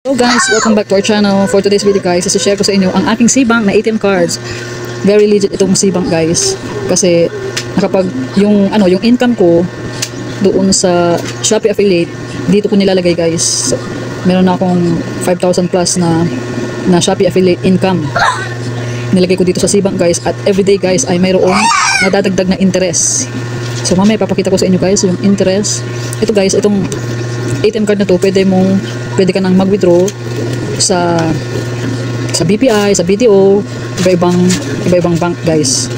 Hello guys, welcome back to our channel. For today's video guys, isi-share ko sa inyo ang aking Cbank na ATM cards. Very legit itong Cbank guys. Kasi nakapag yung income ko doon sa Shopee affiliate, dito ko nilalagay guys. Meron na akong 5,000 plus na Shopee affiliate income. Nilagay ko dito sa Cbank guys, at everyday guys ay mayroong nadadagdag na interest. So mamaya papakita ko sa inyo guys yung interest. Ito guys, itong ATM card na to, pwede ka nang mag-withdraw sa BPI, sa BDO, iba-ibang bank guys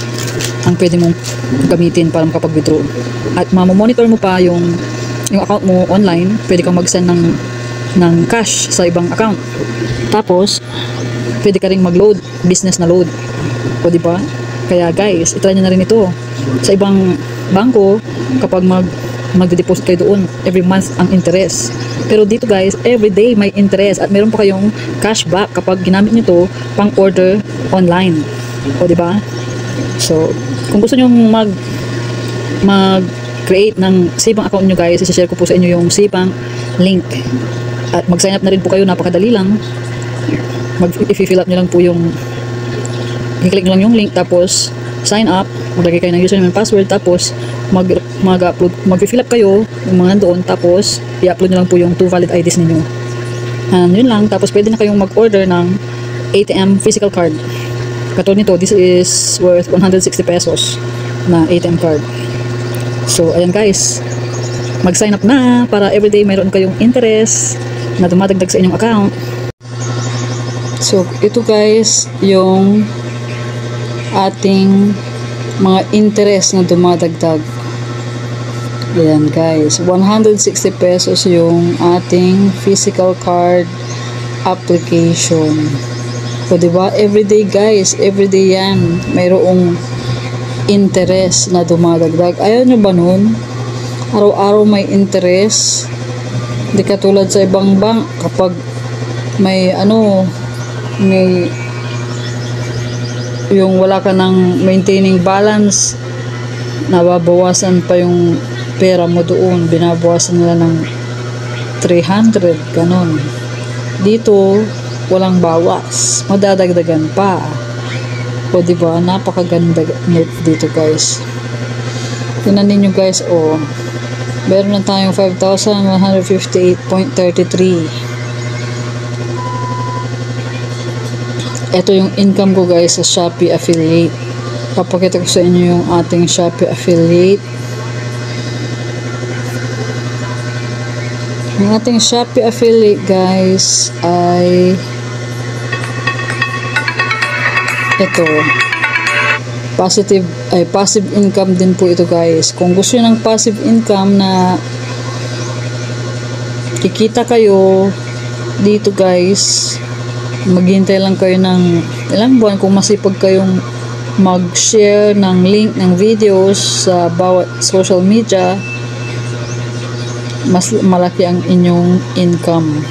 ang pwede mong gamitin para makapag-withdraw. At mamomonitor mo pa yung account mo online. Pwede kang mag-send ng cash sa ibang account. Tapos pwede ka ring mag-load, business na load. O diba? Kaya guys, itry nyo na rin ito. Sa ibang bangko, kapag mag-deposit kayo doon, every month ang interest. Pero dito guys, everyday may interest, at meron pa kayong cashback kapag ginamit nyo to pang order online. O diba? So, kung gusto nyo mag-create ng Cbank account nyo guys, isi-share ko po sa inyo yung Cbank link. At mag-sign up na rin po kayo, napakadali lang. I-fill up nyo lang po yung, i-click nyo lang yung link, tapos sign up, maglagay kayo ng username and password, tapos mag-fill up kayo yung mga doon, tapos i-upload nyo lang po yung 2 valid IDs ninyo. And yun lang, tapos pwede na kayong mag-order ng ATM physical card. Katulad nito, this is worth 160 pesos na ATM card. So ayan guys, mag-sign up na para everyday mayroon kayong interest na dumadagdag sa inyong account. So ito guys, yung ating mga interest na dumadagdag. Ayan guys, 160 pesos yung ating physical card application. So diba, everyday guys, everyday yan, mayroong interest na dumadagdag. Ayaw nyo ba nun? Araw-araw may interest. Hindi katulad sa ibang bank, kapag may yung wala ka ng maintaining balance, nababawasan pa yung pera mo doon, binabawasan nila ng 300, ganun. Dito walang bawas, madadagdagan pa. O diba, napakaganda dito guys. Tingnan ninyo guys, meron na tayong 5,158.33. Ito yung income ko guys sa Shopee affiliate. Papakita ko sa inyo yung ating Shopee affiliate. Yung ating Shopee affiliate guys ay ito. Passive income din po ito guys. Kung gusto nyo ng passive income na kikita kayo dito guys, maghintay lang kayo ng ilang buwan. Kung masipag kayong mag-share ng link ng videos sa bawat social media, mas malaki ang inyong income.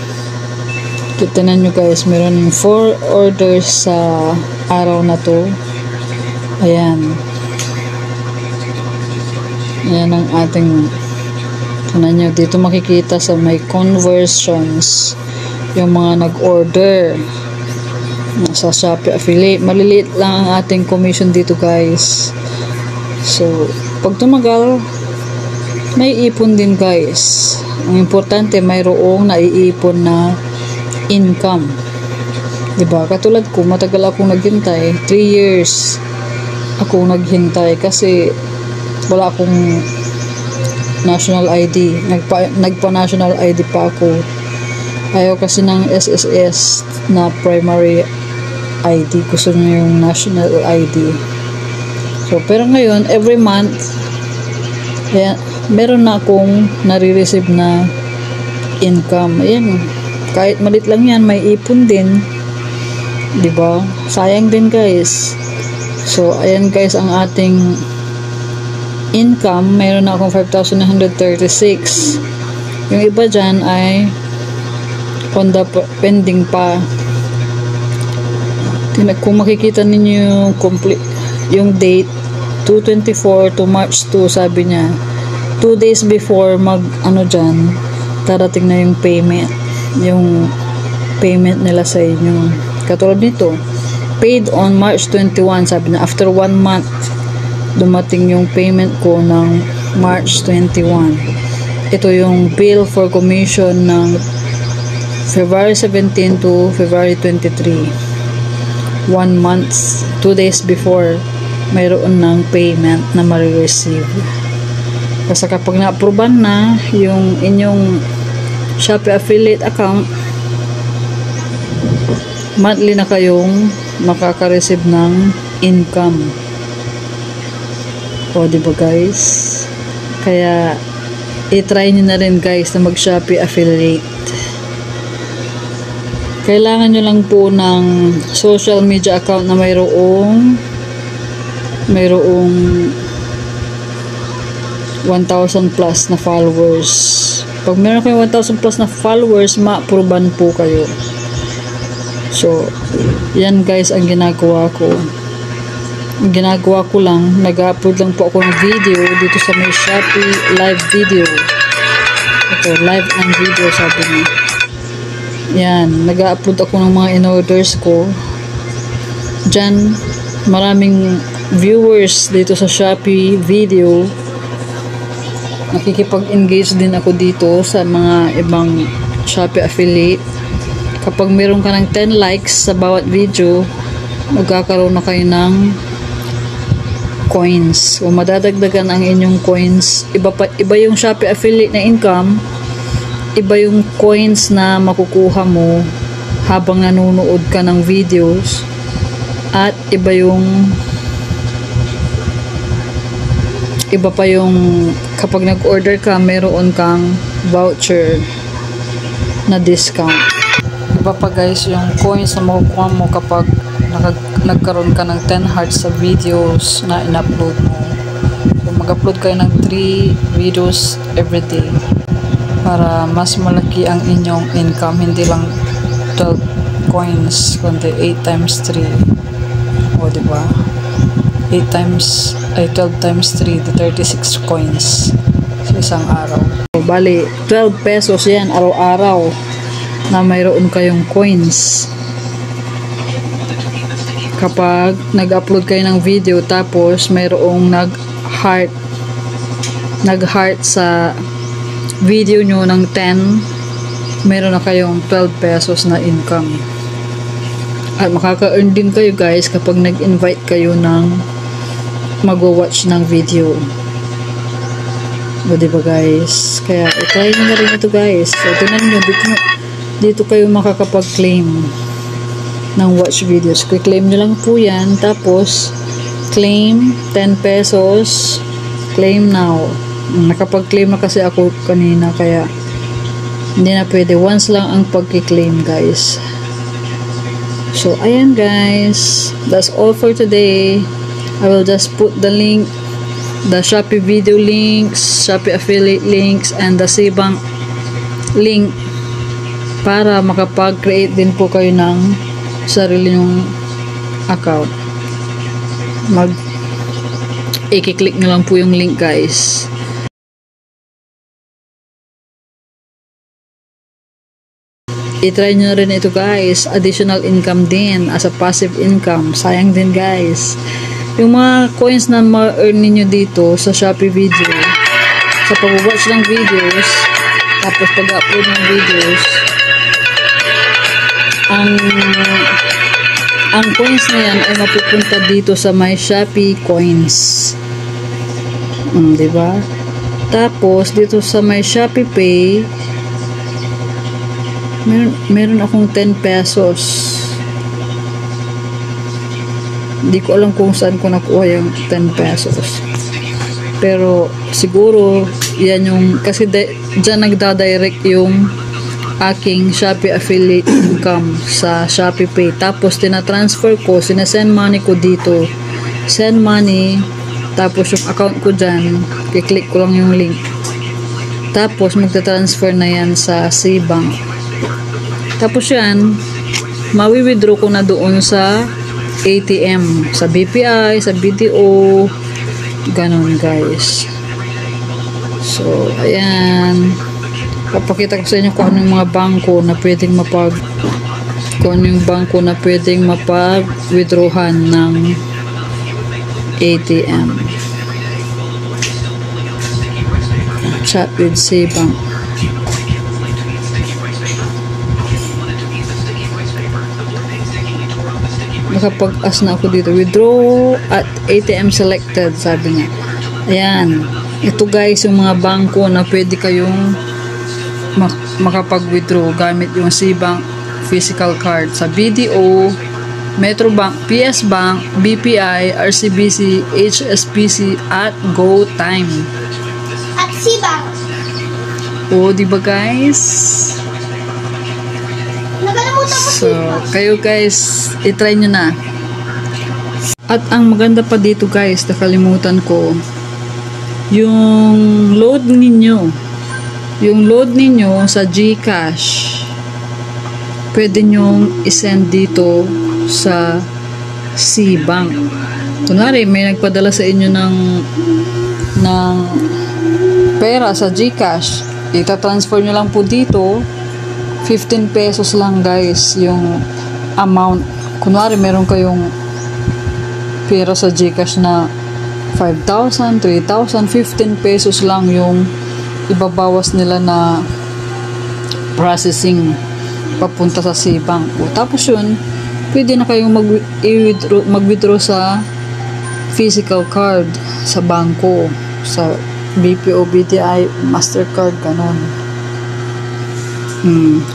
Tignan nyo guys, meron 4 orders sa araw na to. Ayan ang ating, tignan nyo, dito makikita sa may conversions yung mga nag-order sa Shopee affiliate. Maliliit lang ang ating commission dito guys. So pag tumagal, may ipon din guys. Ang importante, mayroong naiipon na income. Diba? Katulad ko, matagal akong naghintay. 3 years akong naghintay kasi wala akong national ID. Nagpa-national ID pa ako. Ayaw kasi ng SSS na primary ID. Gusto nyo yung national ID. So, pero ngayon, every month, meron na akong nare-receive na income. Ayan, kahit malit lang yan, may ipon din. Diba? Sayang din guys. So, ayan guys ang ating income. Meron na akong 5,936. Yung iba dyan ay on the pending pa. Kung makikita ninyo yung date, 2/24 to March 2, sabi niya 2 days before dyan, darating na yung payment, yung payment nila sa inyo. Katulad nito, paid on March 21, sabi na after 1 month dumating yung payment ko ng March 21. Ito yung bill for commission ng February 17 to February 23. 1 month, 2 days before mayroon ng payment na ma-receive. Kasi kapag na-approvean na yung inyong Shopee affiliate account, monthly na kayong makaka-receive ng income. O, diba guys? Kaya i-try nyo na rin guys na mag-Shopee affiliate. Kailangan nyo lang po ng social media account na mayroong 1,000 plus na followers. Pag meron kayong 1,000 plus na followers, ma-approvean po kayo. So, yan guys ang ginagawa ko. Ang ginagawa ko lang, nag-upload lang po ako ng video dito sa may Shopee live video. Ito, live and video sabi niya. Yan, nag-upload ako ng mga in-orders ko. Diyan, maraming viewers dito sa Shopee video. Nakikipag-engage din ako dito sa mga ibang Shopee affiliate. Kapag meron ka ng 10 likes sa bawat video, magkakaroon na kayo ng coins. O madadagdagan ang inyong coins. Iba yung Shopee affiliate na income, iba yung coins na makukuha mo habang nanonood ka ng videos, at iba pa yung kapag nag-order ka, meron kang voucher na discount. Iba pa guys yung coins na makukuha mo kapag nagkaroon ka ng 10 hearts sa videos na in-upload mo. So, mag-upload kayo ng 3 videos everyday para mas malaki ang inyong income. Hindi lang 12 coins, kundi 8 times 3. O, diba? 12 times 3, the 36 coins sa isang araw. So, bali, 12 pesos yan araw-araw na mayroon kayong coins. Kapag nag-upload kayo ng video tapos mayroong nag-heart sa video nyo ng 10, mayroon na kayong 12 pesos na income. At makaka-earn din kayo guys kapag nag-invite kayo ng mag-watch ng video. O, diba guys? Kaya i-try nyo na rin ito guys. So, tingnan nyo, dito kayo makakapag-claim ng watch videos. Claim nyo lang po yan. Tapos, claim 10 pesos. Claim now. Nakapag-claim na kasi ako kanina, kaya hindi na pwede. Once lang ang pag-claim guys. So, ayan guys. That's all for today. I will just put the link, the Shopee video links, Shopee affiliate links, and the Cbank link para makapag-create din po kayo ng sarili nyong account. I-click nyo lang po yung link guys. I-try nyo rin ito guys. Additional income din as a passive income. Sayang din guys. Yung mga coins na ma-earn ninyo dito sa Shopee video, sa pag-watch ng videos, tapos pag-upload ng videos, ang coins na yan ay mapupunta dito sa my Shopee coins. Diba? Tapos, dito sa my Shopee Pay, meron akong 10 pesos. Hindi ko alam kung saan ko nakuha yung 10 pesos. Pero, siguro, yan yung, kasi dyan nagdadirect yung aking Shopee affiliate income sa Shopee Pay. Tapos, tinatransfer ko, sinasend money ko dito. Send money, tapos yung account ko dyan, kiklik ko lang yung link. Tapos, magta-transfer na yan sa Cbank. Tapos yan, mawi-withdraw ko na doon sa ATM, sa BPI, sa BDO, ganon guys. So, ayan. Papakita ko sa inyo kung anong mga bangko na pwedeng kung ano yung bangko na pwedeng mapag-withdrawhan ng ATM. Chat with Cbank. Nakapag-as na ako dito. Withdraw at ATM selected, sabi niya. Ayan. Ito guys, yung mga bangko na pwede kayong makapag-withdraw gamit yung Cbank physical card sa BDO, Metrobank, PS Bank, BPI, RCBC, HSBC at GoTime. At Cbank. O, diba guys? Nakalimutan ko So, Cbank. kayo guys, itry nyo na. At ang maganda pa dito guys, nakalimutan ko, yung load ninyo sa GCash, pwede nyong isend dito sa Cbank. Kunwari, may nagpadala sa inyo ng pera sa GCash, itatransfer nyo lang po dito, 15 pesos lang guys yung amount. Kunwari, meron kayong pera sa GCash na 5,000, 3,000, 15 pesos lang yung ibabawas nila na processing papunta sa Cbank. O, tapos yun, pwede na kayong mag-withdraw sa physical card sa bangko, sa BPO, BDI, Mastercard, ganon.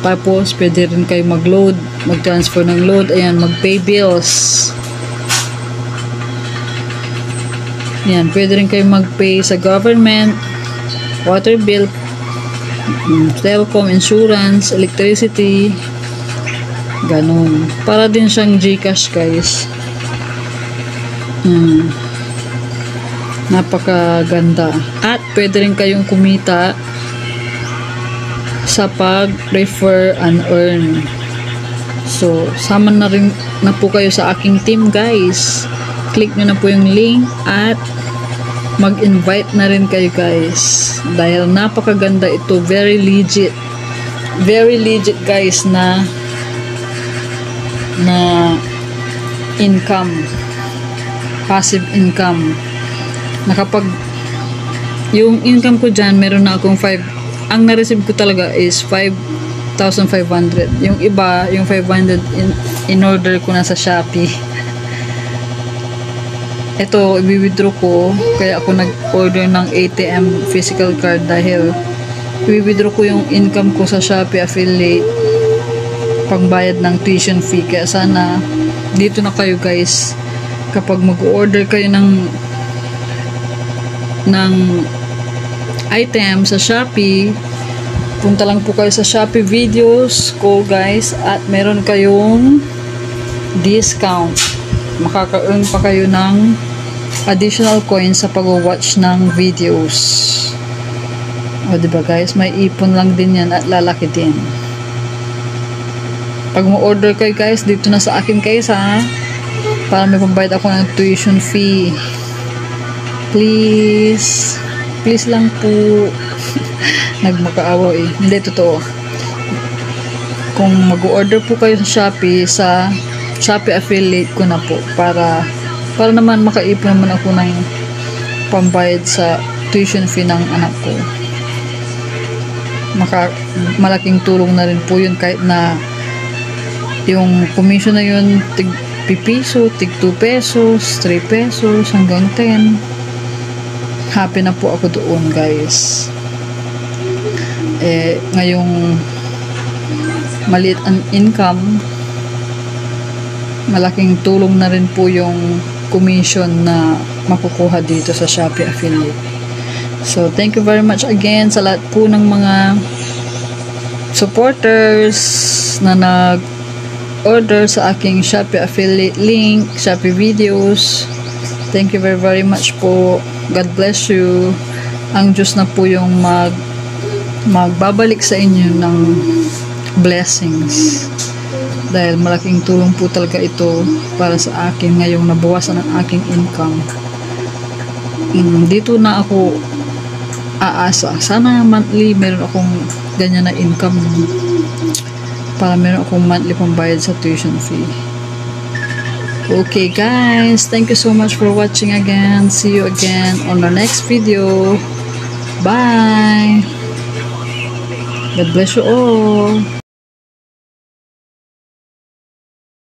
Tapos, pwede rin kayo mag-transfer ng load, ayan, mag-pay bills. Yan, pwede rin kayo mag-pay sa government, water bill, telecom, insurance, electricity, ganun. Para din siyang GCash guys. Napakaganda. At pwede rin kayong kumita sa pag-refer and earn. So, sama na rin na po kayo sa aking team guys. Click nyo na po yung link at mag-invite na rin kayo guys. Dahil napakaganda ito. Very legit. Very legit guys na income. Passive income. Yung income ko dyan, meron na akong ang na-receive ko talaga is 5,500. Yung iba, yung 500 in order ko na sa Shopee. Ito, i-withdraw ko, kaya ako nag-order ng ATM physical card dahil i-withdraw ko yung income ko sa Shopee affiliate pangbayad ng tuition fee. Kaya sana dito na kayo guys, kapag mag-order kayo ng item sa Shopee, punta lang po kayo sa Shopee videos ko guys at meron kayong discount. Makaka-earn pa kayo ng additional coins sa pag-watch ng videos. O diba guys, may ipon lang din yan at lalaki din. Pag mo-order kayo guys, dito na sa akin guys ha, para may pambayad ako ng tuition fee. Please lang po. Nagmakaawa eh. Hindi, totoo. Kung mag-order po kayo sa Shopee affiliate ko na po para naman makaipon naman ako ng pambayad sa tuition fee ng anak ko. Malaking tulong na rin po yun kahit na yung commission na yun tig piso, tig 2 pesos, 3 pesos hanggang 10. Happy na po ako doon guys. Ngayong maliit ang income, malaking tulong na rin po yung commission na makukuha dito sa Shopee affiliate. So, thank you very much again sa lahat po ng mga supporters na nag-order sa aking Shopee affiliate link, Shopee videos. Thank you very, very much po. God bless you. Ang Diyos na po yung magbabalik sa inyo ng blessings. Dahil malaking tulong po talaga ito para sa akin ngayong nabawasan ang aking income. Dito na ako aasa. Sana monthly meron akong ganyan na income. para meron akong monthly pambayad sa tuition fee. Okay guys, thank you so much for watching again. See you again on our next video. Bye! God bless you all.